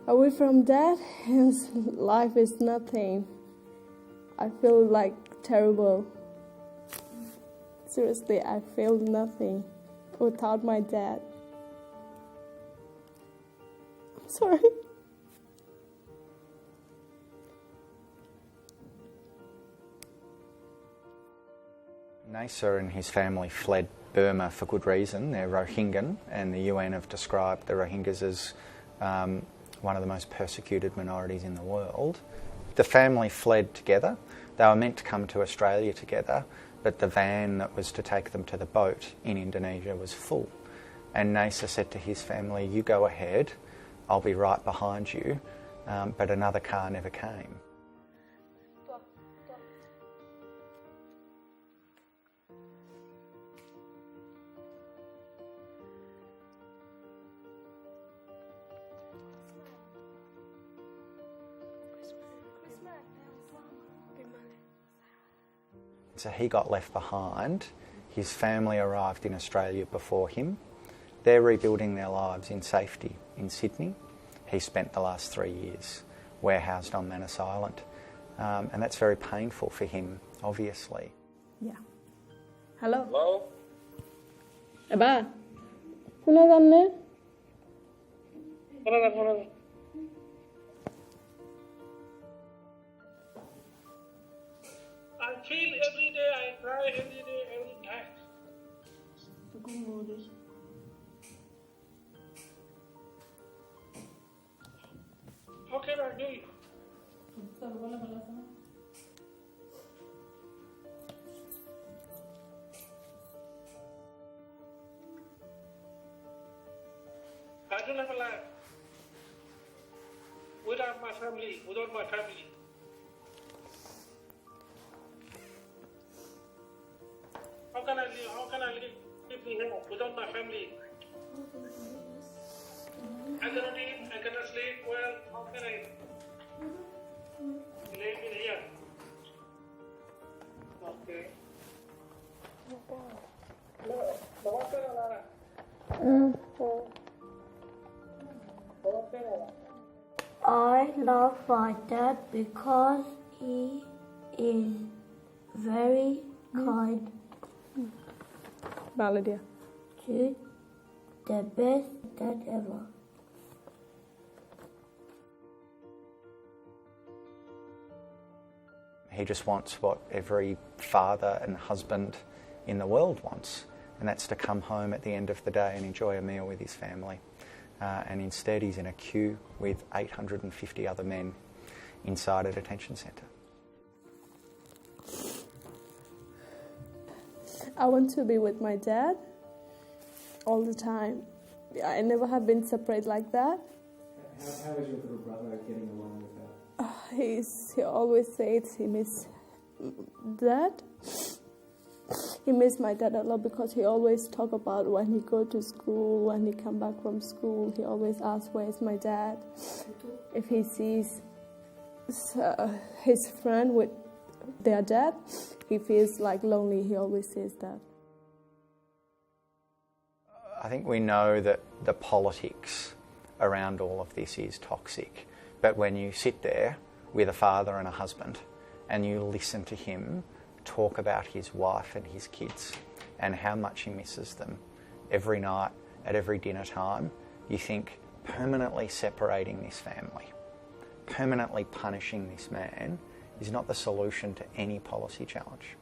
Away from Dad, his life is nothing. I feel like terrible. Seriously, I feel nothing without my dad. I'm sorry. Nayser and his family fled Burma for good reason. They're Rohingyan, and the UN have described the Rohingyas as one of the most persecuted minorities in the world. The family fled together. They were meant to come to Australia together, but the van that was to take them to the boat in Indonesia was full. And Nayser said to his family, "You go ahead, I'll be right behind you," but another car never came. So he got left behind. His family arrived in Australia before him. They're rebuilding their lives in safety in Sydney. He spent the last 3 years warehoused on Manus Island. And that's very painful for him, obviously. Yeah. Hello. Hello? Aba. Kunaganne? Kunagan. I feel every day, I cry every day, every time. How can I do it? I don't have a life without my family, without my family. How can I live? How can I live here without my family? I cannot eat, I cannot sleep well. How can I live in here? Okay. I love my dad because he is very kind. Valadia. To the best dad ever. He just wants what every father and husband in the world wants, and that's to come home at the end of the day and enjoy a meal with his family. And instead he's in a queue with 850 other men inside a detention centre. I want to be with my dad all the time. I never have been separate like that. How is your little brother getting along with that? He always says he miss dad. He miss my dad a lot because he always talk about when he go to school, when he come back from school, he always asks, "Where's my dad?" If he sees his friend with their dad, he feels like lonely. He always says that. I think we know that the politics around all of this is toxic, but when you sit there with a father and a husband and you listen to him talk about his wife and his kids and how much he misses them every night at every dinner time, you think permanently separating this family, permanently punishing this man is not the solution to any policy challenge.